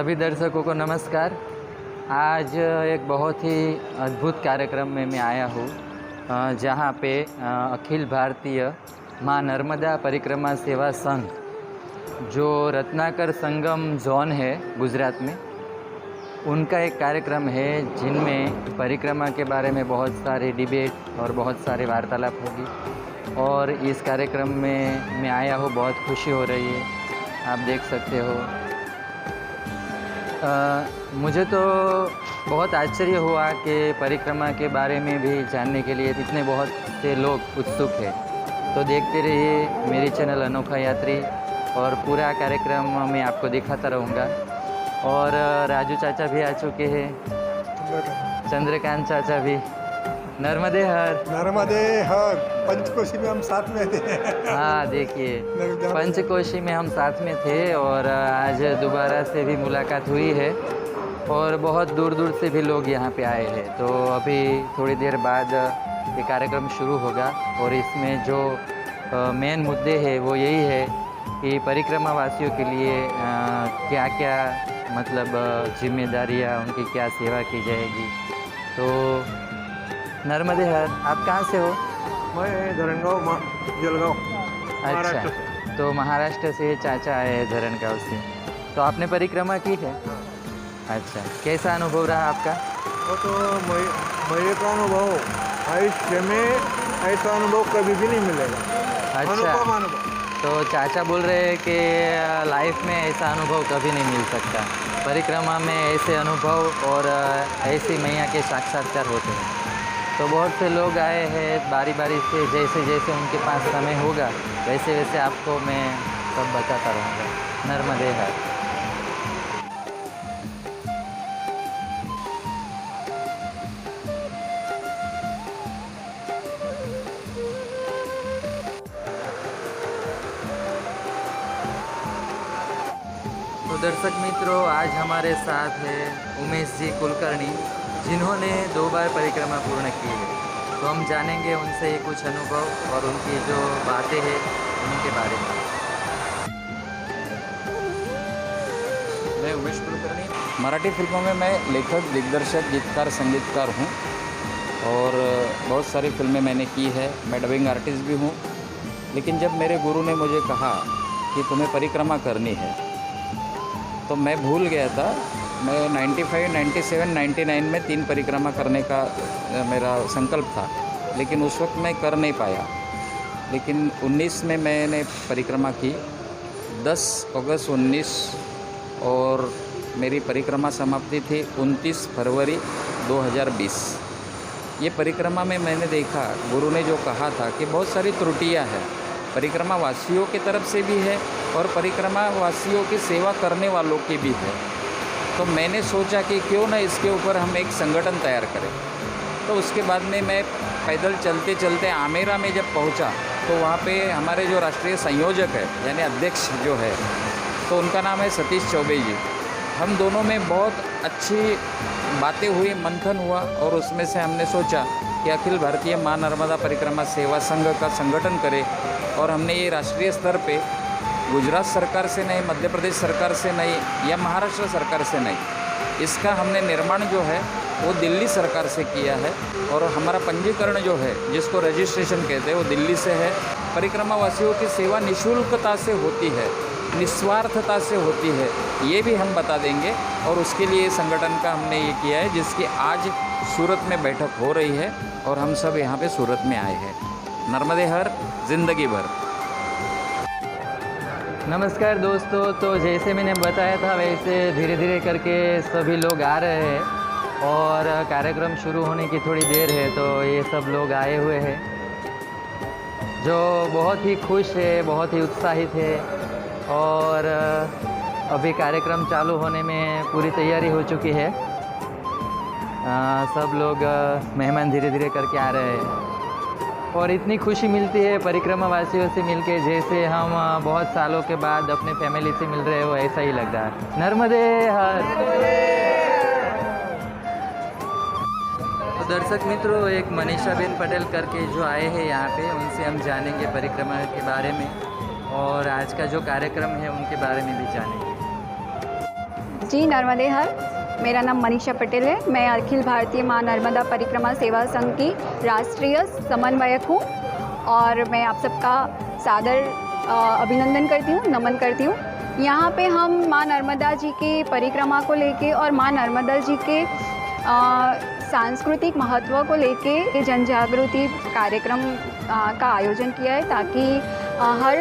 सभी दर्शकों को नमस्कार। आज एक बहुत ही अद्भुत कार्यक्रम में मैं आया हूँ, जहाँ पे अखिल भारतीय माँ नर्मदा परिक्रमा सेवा संघ, जो रत्नाकर संगम जोन है गुजरात में, उनका एक कार्यक्रम है जिनमें परिक्रमा के बारे में बहुत सारे डिबेट और बहुत सारे वार्तालाप होगी। और इस कार्यक्रम में मैं आया हूँ, बहुत खुशी हो रही है, आप देख सकते हो। मुझे तो बहुत आश्चर्य हुआ कि परिक्रमा के बारे में भी जानने के लिए इतने बहुत से लोग उत्सुक हैं। तो देखते रहिए मेरी चैनल अनोखा यात्री, और पूरा कार्यक्रम मैं आपको दिखाता रहूँगा। और राजू चाचा भी आ चुके हैं, चंद्रकांत चाचा भी। नर्मदे हर पंचकोशी में हम साथ में थे। हाँ देखिए, पंचकोशी में हम साथ में थे और आज दोबारा से भी मुलाकात हुई है और बहुत दूर दूर से भी लोग यहाँ पे आए हैं। तो अभी थोड़ी देर बाद ये कार्यक्रम शुरू होगा और इसमें जो मेन मुद्दे हैं वो यही है कि परिक्रमा वासियों के लिए क्या क्या मतलब जिम्मेदारियाँ, उनकी क्या सेवा की जाएगी। तो नर्मदे हर, आप कहाँ से हो? मैं धरणगांव जलगांव। अच्छा, तो महाराष्ट्र से चाचा आए हैं धरणगांव से। तो आपने परिक्रमा की है? अच्छा, कैसा अनुभव रहा आपका? वो तो मेरे का अनुभव आयुष्य में ऐसा अनुभव कभी भी नहीं मिलेगा। अच्छा, अनुभव। तो चाचा बोल रहे हैं कि लाइफ में ऐसा अनुभव कभी नहीं मिल सकता। परिक्रमा में ऐसे अनुभव और ऐसी मैया के साक्षात्कार होते हैं। तो बहुत से लोग आए हैं बारी बारी से, जैसे जैसे उनके पास समय होगा वैसे वैसे आपको मैं सब बताता रहूँगा। नर्मदे हर। तो दर्शक मित्रों, आज हमारे साथ है उमेश जी कुलकर्णी, जिन्होंने 2 बार परिक्रमा पूर्ण की है। तो हम जानेंगे उनसे कुछ अनुभव और उनकी जो बातें हैं उनके बारे में। मैं उमेश कुलकर्णी, मराठी फिल्मों में मैं लेखक, दिग्दर्शक, गीतकार, संगीतकार हूँ और बहुत सारी फिल्में मैंने की है। मैं डबिंग आर्टिस्ट भी हूँ। लेकिन जब मेरे गुरु ने मुझे कहा कि तुम्हें परिक्रमा करनी है, तो मैं भूल गया था। मैं 95, 97, 99 में 3 परिक्रमा करने का मेरा संकल्प था, लेकिन उस वक्त मैं कर नहीं पाया। लेकिन 19 में मैंने परिक्रमा की, 10 अगस्त 19, और मेरी परिक्रमा समाप्ति थी 29 फरवरी 2020। ये परिक्रमा में मैंने देखा, गुरु ने जो कहा था कि बहुत सारी त्रुटियां हैं, परिक्रमा वासियों की तरफ से भी है और परिक्रमा वासियों की सेवा करने वालों की भी है। तो मैंने सोचा कि क्यों ना इसके ऊपर हम एक संगठन तैयार करें। तो उसके बाद में मैं पैदल चलते चलते आमेरा में जब पहुंचा, तो वहाँ पे हमारे जो राष्ट्रीय संयोजक है यानी अध्यक्ष जो है, तो उनका नाम है सतीश चौबे जी। हम दोनों में बहुत अच्छी बातें हुई, मंथन हुआ और उसमें से हमने सोचा कि अखिल भारतीय माँ नर्मदा परिक्रमा सेवा संघ का संगठन करें। और हमने ये राष्ट्रीय स्तर पे गुजरात सरकार से नहीं, मध्य प्रदेश सरकार से नहीं या महाराष्ट्र सरकार से नहीं, इसका हमने निर्माण जो है वो दिल्ली सरकार से किया है। और हमारा पंजीकरण जो है, जिसको रजिस्ट्रेशन कहते हैं, वो दिल्ली से है। परिक्रमा वासियों की सेवा निःशुल्कता से होती है, निस्वार्थता से होती है, ये भी हम बता देंगे। और उसके लिए संगठन का हमने ये किया है, जिसकी आज सूरत में बैठक हो रही है और हम सब यहाँ पे सूरत में आए हैं। नर्मदे हर, जिंदगी भर। नमस्कार दोस्तों, तो जैसे मैंने बताया था वैसे धीरे धीरे करके सभी लोग आ रहे हैं और कार्यक्रम शुरू होने की थोड़ी देर है। तो ये सब लोग आए हुए हैं जो बहुत ही खुश है, बहुत ही उत्साहित है। और अभी कार्यक्रम चालू होने में पूरी तैयारी हो चुकी है। सब लोग मेहमान धीरे धीरे करके आ रहे हैं और इतनी खुशी मिलती है परिक्रमा वासियों से मिलके, जैसे हम बहुत सालों के बाद अपने फैमिली से मिल रहे हो, ऐसा ही लग रहा है। नर्मदे हर। तो दर्शक मित्रों, एक मनीषा बेन पटेल करके जो आए हैं यहाँ पे, उनसे हम जानेंगे परिक्रमा के बारे में और आज का जो कार्यक्रम है उनके बारे में भी जानेंगे। जी नर्मदे हर। मेरा नाम मनीषा पटेल है। मैं अखिल भारतीय माँ नर्मदा परिक्रमा सेवा संघ की राष्ट्रीय समन्वयक हूँ और मैं आप सबका सादर अभिनंदन करती हूँ, नमन करती हूँ। यहाँ पे हम माँ नर्मदा जी की परिक्रमा को लेके और माँ नर्मदा जी के सांस्कृतिक महत्व को लेके जन जागृति कार्यक्रम का आयोजन किया है ताकि हर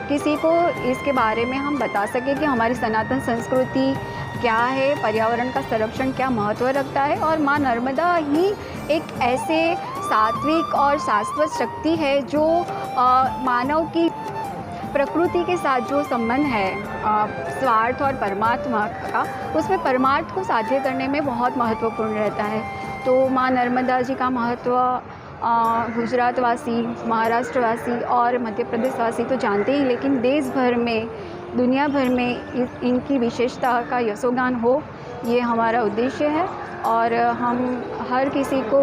किसी को इसके बारे में हम बता सकें कि हमारी सनातन संस्कृति क्या है, पर्यावरण का संरक्षण क्या महत्व रखता है और माँ नर्मदा ही एक ऐसे सात्विक और शाश्वत शक्ति है जो मानव की प्रकृति के साथ जो संबंध है स्वार्थ और परमात्मा का, उसमें परमार्थ को साध्य करने में बहुत महत्वपूर्ण रहता है। तो माँ नर्मदा जी का महत्व गुजरात वासी, महाराष्ट्र वासी और मध्य प्रदेश वासी तो जानते ही, लेकिन देश भर में, दुनिया भर में इनकी विशेषता का यशोगान हो, ये हमारा उद्देश्य है। और हम हर किसी को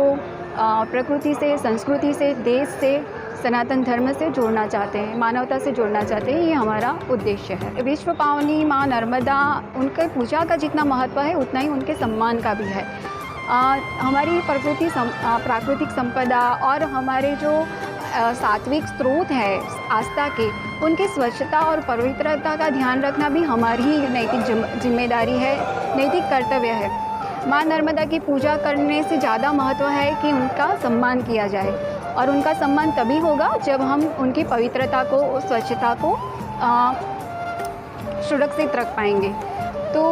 प्रकृति से, संस्कृति से, देश से, सनातन धर्म से जोड़ना चाहते हैं, मानवता से जोड़ना चाहते हैं, ये हमारा उद्देश्य है। विश्व पावनी माँ नर्मदा, उनके पूजा का जितना महत्व है उतना ही उनके सम्मान का भी है। हमारी प्राकृतिक संपदा और हमारे जो सात्विक स्रोत है आस्था के, उनकी स्वच्छता और पवित्रता का ध्यान रखना भी हमारी ही नैतिक जिम्मेदारी है, नैतिक कर्तव्य है। माँ नर्मदा की पूजा करने से ज़्यादा महत्व है कि उनका सम्मान किया जाए और उनका सम्मान तभी होगा जब हम उनकी पवित्रता को, स्वच्छता को सुरक्षित रख पाएंगे। तो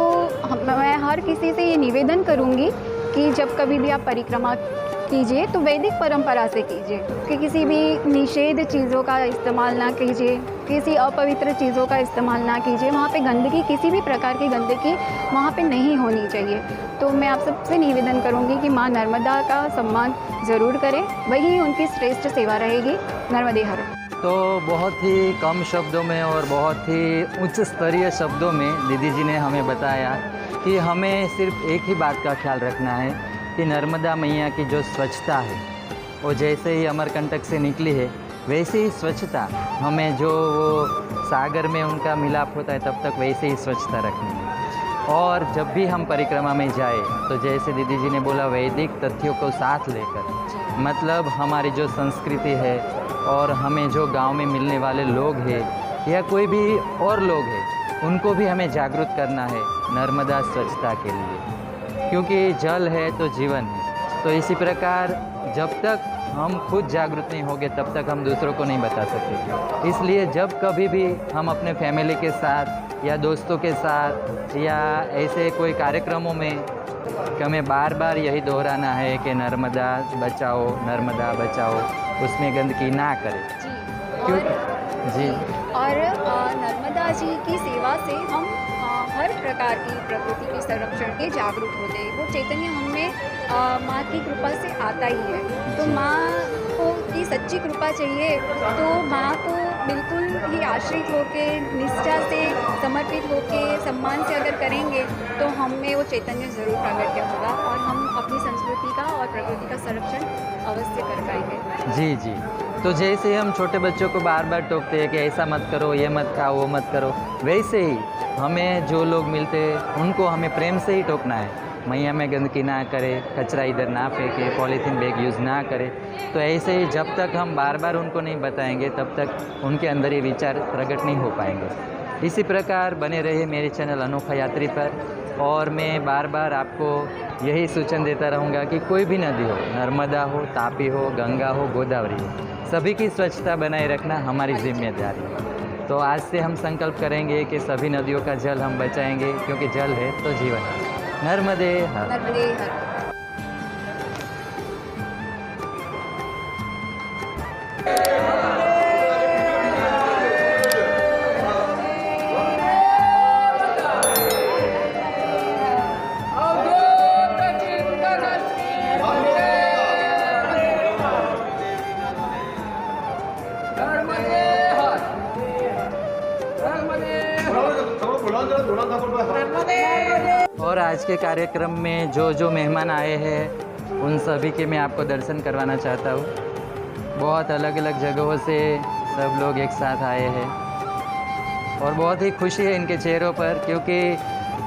मैं हर किसी से ये निवेदन करूँगी कि जब कभी भी आप परिक्रमा कीजिए तो वैदिक परंपरा से कीजिए, कि किसी भी निषेध चीज़ों का इस्तेमाल ना कीजिए, किसी अपवित्र चीज़ों का इस्तेमाल ना कीजिए। वहाँ पे गंदगी, किसी भी प्रकार की गंदगी वहाँ पे नहीं होनी चाहिए। तो मैं आप सबसे निवेदन करूँगी कि माँ नर्मदा का सम्मान ज़रूर करें, वही उनकी श्रेष्ठ सेवा रहेगी। नर्मदे हर। तो बहुत ही कम शब्दों में और बहुत ही उच्च स्तरीय शब्दों में दीदी जी ने हमें बताया कि हमें सिर्फ एक ही बात का ख्याल रखना है कि नर्मदा मैया की जो स्वच्छता है वो जैसे ही अमरकंटक से निकली है वैसे ही स्वच्छता हमें, जो वो सागर में उनका मिलाप होता है तब तक वैसे ही स्वच्छता रखनी है। और जब भी हम परिक्रमा में जाए तो जैसे दीदी जी ने बोला, वैदिक तथ्यों को साथ लेकर, मतलब हमारी जो संस्कृति है और हमें जो गांव में मिलने वाले लोग हैं या कोई भी और लोग हैं, उनको भी हमें जागरूक करना है नर्मदा स्वच्छता के लिए, क्योंकि जल है तो जीवन है। तो इसी प्रकार जब तक हम खुद जागरूक नहीं होंगे तब तक हम दूसरों को नहीं बता सकते। इसलिए जब कभी भी हम अपने फैमिली के साथ या दोस्तों के साथ या ऐसे कोई कार्यक्रमों में, हमें बार बार यही दोहराना है कि नर्मदा बचाओ, नर्मदा बचाओ, उसमें गंदगी ना करें। जी और नर्मदा जी की सेवा से हम हर प्रकार की प्रकृति के संरक्षण के जागरूक होते हैं। वो चैतन्य हमें माँ की कृपा से आता ही है। तो माँ को की सच्ची कृपा चाहिए तो माँ को बिल्कुल ही आश्रित होके, निष्ठा से समर्पित होके, सम्मान से अगर करेंगे तो हमें वो चैतन्य ज़रूर प्रागट्य होगा और हम अपनी संस्कृति का और प्रकृति का संरक्षण अवश्य कर पाएंगे। जी जी। तो जैसे हम छोटे बच्चों को बार बार टोकते हैं कि ऐसा मत करो, ये मत खाओ, वो मत करो, वैसे ही हमें जो लोग मिलते हैं उनको हमें प्रेम से ही टोकना है। मैया में गंदगी ना करे, कचरा इधर ना फेंके, पॉलीथीन बैग यूज़ ना करे। तो ऐसे ही जब तक हम बार बार उनको नहीं बताएंगे तब तक उनके अंदर ये विचार प्रकट नहीं हो पाएंगे। इसी प्रकार बने रहे मेरे चैनल अनोखा यात्री पर, और मैं बार बार आपको यही सूचन देता रहूँगा कि कोई भी नदी हो, नर्मदा हो, तापी हो, गंगा हो, गोदावरी हो, सभी की स्वच्छता बनाए रखना हमारी जिम्मेदारी है। तो आज से हम संकल्प करेंगे कि सभी नदियों का जल हम बचाएंगे, क्योंकि जल है तो जीवन है। नर्मदे हर। नर्मदे हर। और आज के कार्यक्रम में जो मेहमान आए हैं उन सभी के मैं आपको दर्शन करवाना चाहता हूँ। बहुत अलग अलग जगहों से सब लोग एक साथ आए हैं और बहुत ही खुशी है इनके चेहरों पर, क्योंकि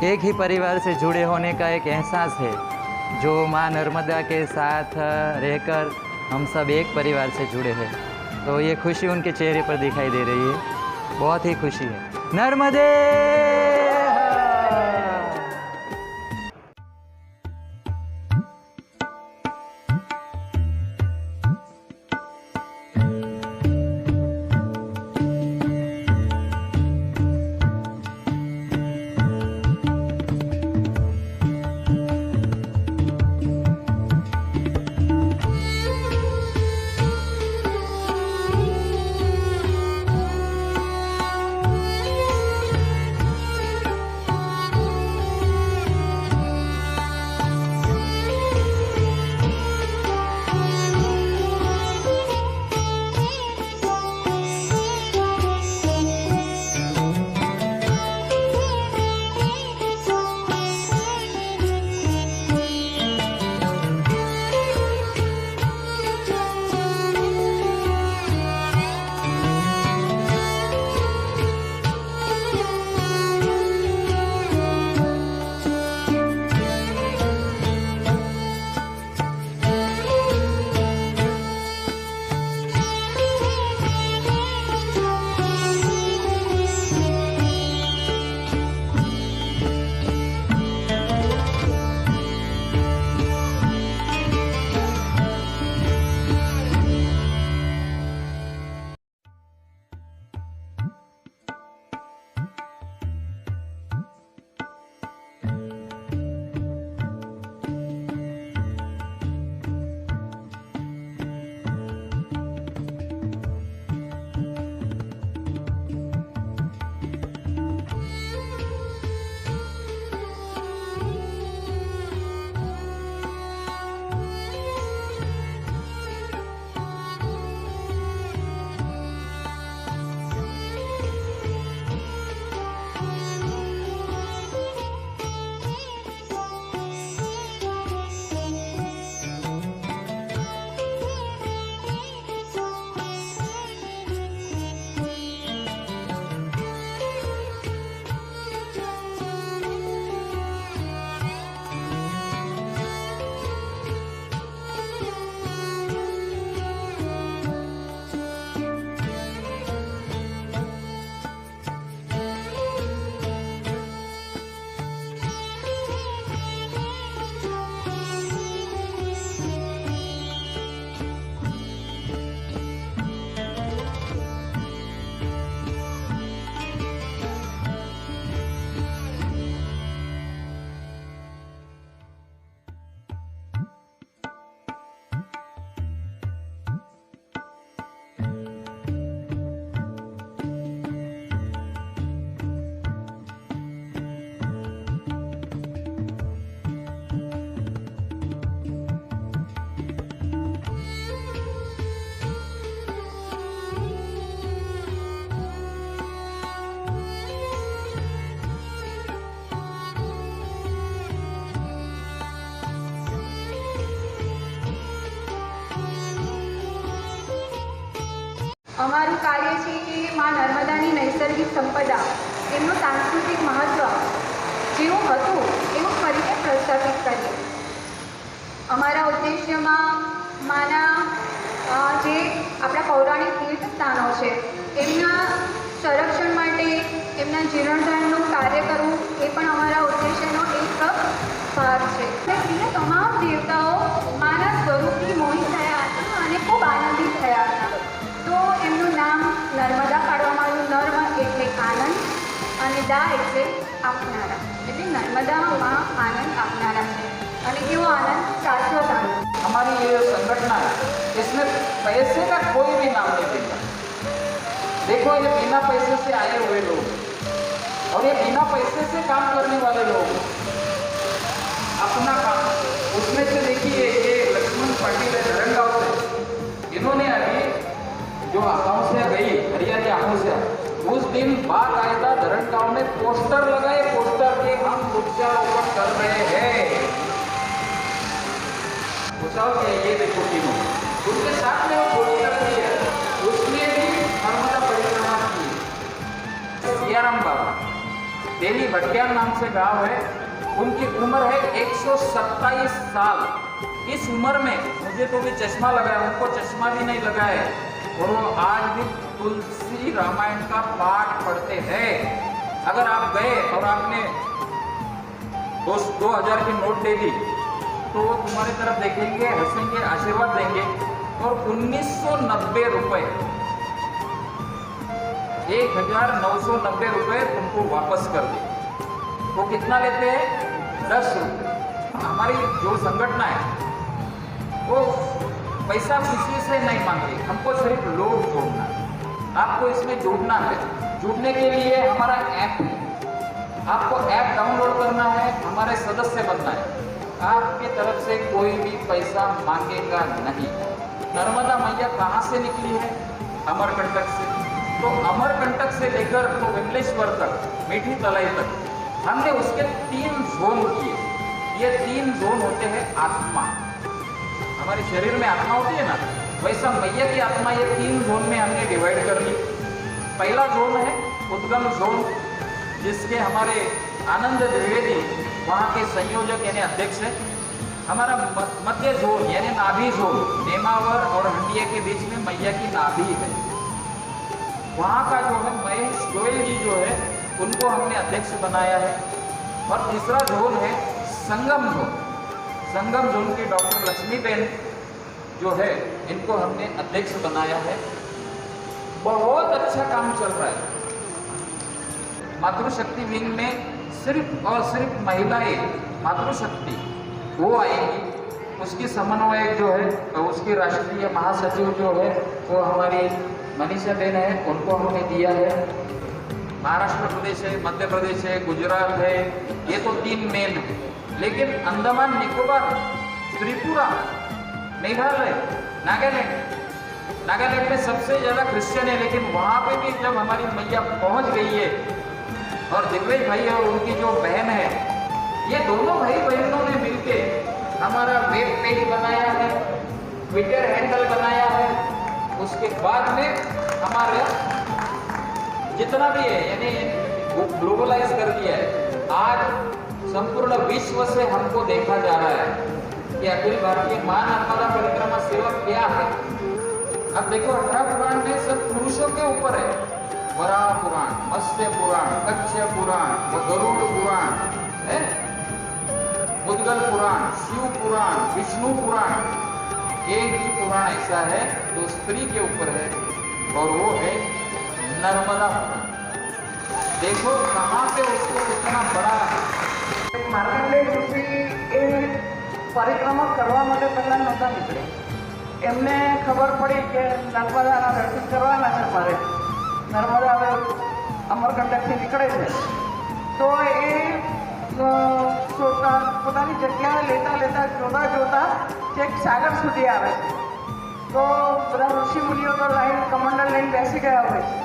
एक ही परिवार से जुड़े होने का एक एहसास है, जो माँ नर्मदा के साथ रहकर हम सब एक परिवार से जुड़े हैं। तो ये खुशी उनके चेहरे पर दिखाई दे रही है, बहुत ही खुशी है। नर्मदे। અમારું કાર્ય છે કે મા નર્મદાની નૈસર્ગિક સંપદા, એમનું સાંસ્કૃતિક મહત્ત્વ જેવું હતું એવું ફરીથી પ્રસ્થાપિત કરીએ. અમારા ઉદ્દેશ્યમાં માના જે આપણા પૌરાણિક તીર્થસ્થાનો છે એમના સંરક્ષણ માટે એમના જીર્ણોદ્ધારનું કાર્ય કરવું એ પણ અમારા ઉદ્દેશ્યનો એક ભાગ છે. એટલે તમામ દેવતાઓ માના સ્વરૂપથી મોહિત થયા હતા અને ખૂબ આનંદિત થયા હતા. તો એમનું નામ નર્મદા પાડવામાં આવ્યું. નર્મ એટલે આનંદ અને દા એટલે આપનારા, એટલે નર્મदा माँ आनंद આપનારા છે. અને કેવો આનંદ? શાશ્વત आनंद. हमारी ये संगठन है, इसमें पैसे का कोई भी नाम नहीं देता। देखो ये बिना पैसे से आए हुए लोग और ये बिना पैसे से काम करने वाले लोग अपना काम, उसमें से देखिए ये लक्ष्मण पाटिल है धरमगांव से, इन्होंने अभी जो अकाउंसिया गई हरियाणा अकाउंसिया, उस दिन बात आया था धरमगांव में पोस्टर लगाए, पोस्टर के हम वृक्षारोपण कर रहे हैं। के ये देखो तीनों, उसके साथ में वो छोटी लड़की है, उसने भी नर्मदा परिक्रमा की। सियाराम बाबा तेली भट्टियाल नाम से गांव है, उनकी उम्र है 127 साल। इस उम्र में मुझे तो भी चश्मा लगा है, उनको चश्मा भी नहीं लगा है, और वो आज भी तुलसी रामायण का पाठ पढ़ते हैं। अगर आप गए और आपने 2000 की नोट दे दी तो वो तुम्हारी तरफ देखेंगे, हंसेंगे, आशीर्वाद देंगे, और 1990 रुपये, 1990 रुपये तुमको वापस कर दे। वो कितना लेते हैं? 10 रुपये। हमारी जो संगठन है वो पैसा किसी से नहीं मांगती, हमको सिर्फ लोग जोड़ना है। आपको इसमें जुड़ना है। जुड़ने के लिए हमारा ऐप है, आपको ऐप डाउनलोड करना है, हमारे सदस्य बनना है। आपकी तरफ से कोई भी पैसा मांगेगा नहीं। नर्मदा मैया कहाँ से निकली है? अमरकंटक से। तो अमरकंटक से लेकर तो विमलेश्वर तक, मीठी तलाई तक, हमने उसके 3 जोन किए। ये 3 जोन होते हैं आत्मा। हमारे शरीर में आत्मा होती है ना, वैसा मैया की आत्मा ये 3 जोन में हमने डिवाइड कर ली। पहला जोन है उद्गम जोन, जिसके हमारे आनंद द्विवेदी वहाँ के संयोजक यानी अध्यक्ष है। हमारा मध्य जोन यानी नाभि जोन, नेमावर और हंडिया के बीच में मैया की नाभि है, वहाँ का जो है महेश गोयल जी जो है उनको हमने अध्यक्ष बनाया है। और तीसरा जोन है संगम जोन। संगम जोन की डॉक्टर लक्ष्मीबेन जो है इनको हमने अध्यक्ष बनाया है। बहुत अच्छा काम चल रहा है। मातृशक्ति विंग में सिर्फ और सिर्फ महिलाएं, मातृशक्ति वो आएंगी। उसकी समन्वयक जो है, उसकी राष्ट्रीय महासचिव जो है वो हमारी मनीषा बेन है, उनको हमने दिया है। महाराष्ट्र प्रदेश है, मध्य प्रदेश है, गुजरात है, ये तो 3 मेन है। लेकिन अंडमान निकोबार, त्रिपुरा, मेघालय, नागालैंड में सबसे ज़्यादा क्रिश्चियन है, लेकिन वहाँ पे भी जब हमारी मैया पहुँच गई है, और दिव्य भाई और उनकी जो बहन है, ये दोनों भाई बहनों ने मिलके हमारा वेब पेज बनाया है, ट्विटर हैंडल बनाया है। उसके बाद में हमारे जितना भी है यानी ग्लोबलाइज कर दिया है। आज संपूर्ण विश्व से हमको देखा जा रहा है कि अखिल भारतीय मां नर्मदा परिक्रमा सेवा क्या है। अब देखो 18 पुराण में सब पुरुषों के ऊपर है। वराह पुराण, मत्स्य पुराण, कच्छ पुराण, गरुड़ पुराण है, मुद्गल पुराण, शिव पुराण, विष्णु पुराण। एक ही पुराण ऐसा है जो स्त्री के ऊपर है, और वो है नर्मदा पुराण। देखो कहाँ पे उसको इतना बड़ा માર્કંડેય ઋષિ એ પરિક્રમા કરવા માટે પહેલાં નહોતા નીકળે. એમને ખબર પડી કે નર્મદાના દર્શન કરવાના છે મારે, નર્મદા હવે અમરકંટકથી નીકળે છે, તો એ પોતાની જગ્યા લેતા લેતા જોતા જોતા છેક સાગર સુધી આવે છે. તો બધા ઋષિ મુનિઓ તો લાઈન કમંડલ લઈને બેસી ગયા હોય છે.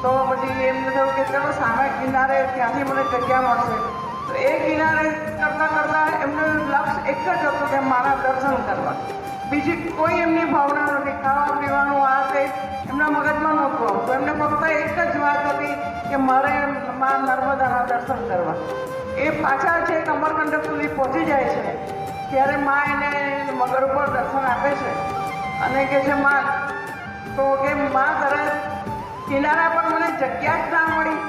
તો પછી એમને થયું કે ચલો સામે કિનારે ત્યાંથી મને જગ્યા મળશે. તો એ કિનારે કરતાં કરતાં એમનું લક્ષ્ય એક જ હતું કે મારા દર્શન કરવા. બીજી કોઈ એમની ભાવના નથી, ખાવા પીવાનું આ તે એમના મગજમાં નહોતું આવતું. એમને ફક્ત એક જ વાત હતી કે મારે મા નર્મદાના દર્શન કરવા. એ પાછા છેક અમરકંટક સુધી પહોંચી જાય છે ત્યારે મા એને મગર ઉપર દર્શન આપે છે અને કહે છે મા, તો કે મા તરત કિનારા પર મને જગ્યા જ ના મળી.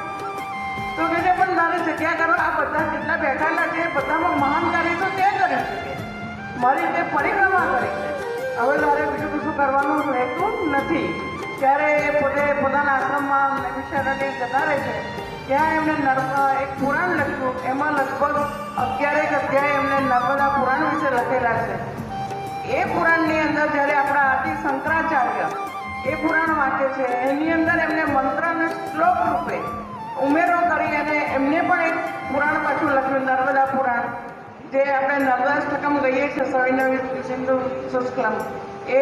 તો કે છે પણ તારે જગ્યા કરો, આ બધા જેટલા બેઠેલા છે બધામાં મહાન કાર્ય તો તે કરી શકે, મારી તે પરિક્રમા કરી છે, હવે તારે બીજું કશું કરવાનું રહેતું નથી. ત્યારે એ પોતે પોતાના આશ્રમમાં નૈમિષારણ્ય જતા રહે છે. ત્યાં એમને એક પુરાણ લખ્યું, એમાં લગભગ 11 અધ્યાય એમને નર્મદા પુરાણ વિશે લખેલા છે. એ પુરાણની અંદર જ્યારે આપણા આદિ શંકરાચાર્ય એ પુરાણ વાંચે છે, એની અંદર એમને મંત્ર અને શ્લોક રૂપે ઉમેરો કરી અને એમને પણ એક પુરાણ પાછું લખ્યું, નર્મદા પુરાણ, જે આપણે નર્મદાષ્ટકમ કહીએ છીએ, સવિનય સિંધુ શુષ્કલમ. એ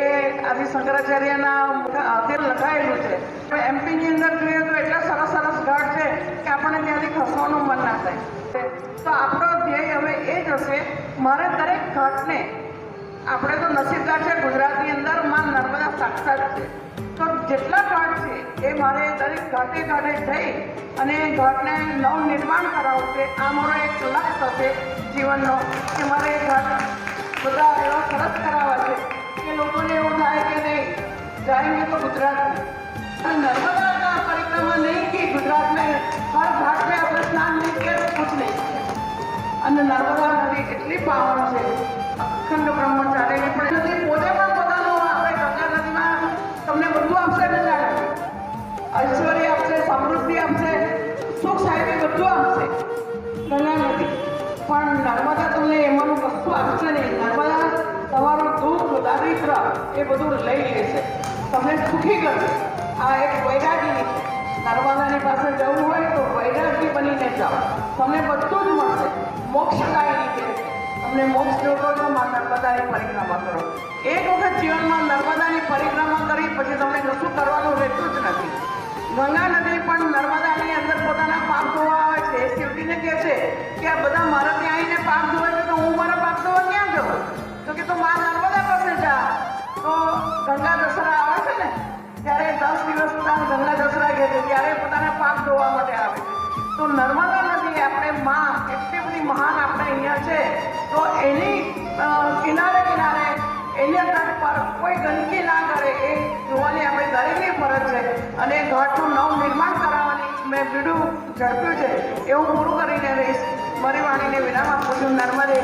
આદિ શંકરાચાર્યના હાથે લખાયેલું છે. એમપીની અંદર જોઈએ તો એટલા સરસ સરસ ઘાટ છે કે આપણને ત્યાંથી ખસવાનું મન ના થાય. તો આપણો ધ્યેય હવે એ જ હશે, મારે દરેક ઘાટને, આપણે તો નસીબદાર છે ગુજરાતની અંદર માં નર્મદા સાક્ષાત છે, તો જેટલા ઘાટ છે એ મારે દરેક ઘાટે ઘાટે જઈ અને ઘાટને નવનિર્માણ કરાવવું છે. આ મારો એક લક્ષ્ય છે જીવનનો કે મારે એ ઘાટ બધા એવા સરસ કરાવવા છે કે લોકોને એવું થાય કે નહીં जाएंगे तो गुजरात में नर्मदा का परिक्रमा नहीं की गुजरात में हर घाट पे આપણે સ્નાન નહીં किया तो कुछ नहीं અને નર્મદા નદી એટલી પાવન છે અખંડ બ્રહ્મચારી પણ નદી પોતે પણ પોતાનો આપણે ગંગા નદીમાં તમને બધું આપશે ને જાણે ઐશ્વર્ય આપશે સમૃદ્ધિ આપશે સુખ શાંતિ બધું આપશે ગંગા નદી પણ નર્મદા તમને એમાંનું કશું આપશે નહીં. નર્મદા તમારું દુઃખ દારિદ્ર એ બધું લઈ લેશે, તમને સુખી કરશે. આ એક વૈરાગીની છે. નર્મદાની પાસે જવું હોય તો વૈરાગી બનીને જાઓ, તમને બધું જ મળશે. મોક્ષદાયી છે, તમને મોક્ષ જોતો તો નર્મદાની પરિક્રમા કરો. એક વખત જીવનમાં નર્મદાની પરિક્રમા કરી પછી તમને કશું કરવાનું રહેતું જ નથી. ગંગા નદી પણ નર્મદાની અંદર પોતાના પાપ ધોવા આવે છે. એ શિવજીને કહે છે કે આ બધા મારા ત્યાં આવીને પાપ ધોવે છે તો હું મારા પાપ ધોવા ક્યાં જાઉં? તો કે તો મા નર્મદા પાસે જા. તો ગંગા દસરા આવે છે ને ત્યારે 10 દિવસ ગંગા દસરા કહે છે ત્યારે પોતાના પાપ ધોવા માટે આવે છે. તો નર્મદા નદી આપણે માં એટલી બધી મહાન આપણે અહીંયા છે તો એની કિનારે કિનારે એના તટ પર કોઈ ગંદકી ના કરે એ જોવાની આપણે દરેકની ફરજ છે. અને ઘાટનું નવનિર્માણ કરાવવાની મેં બીડું ઝડપ્યું છે એ હું પૂરું કરીને રહીશ. મારી વાણીને વિરામ આપું છું. નર્મદે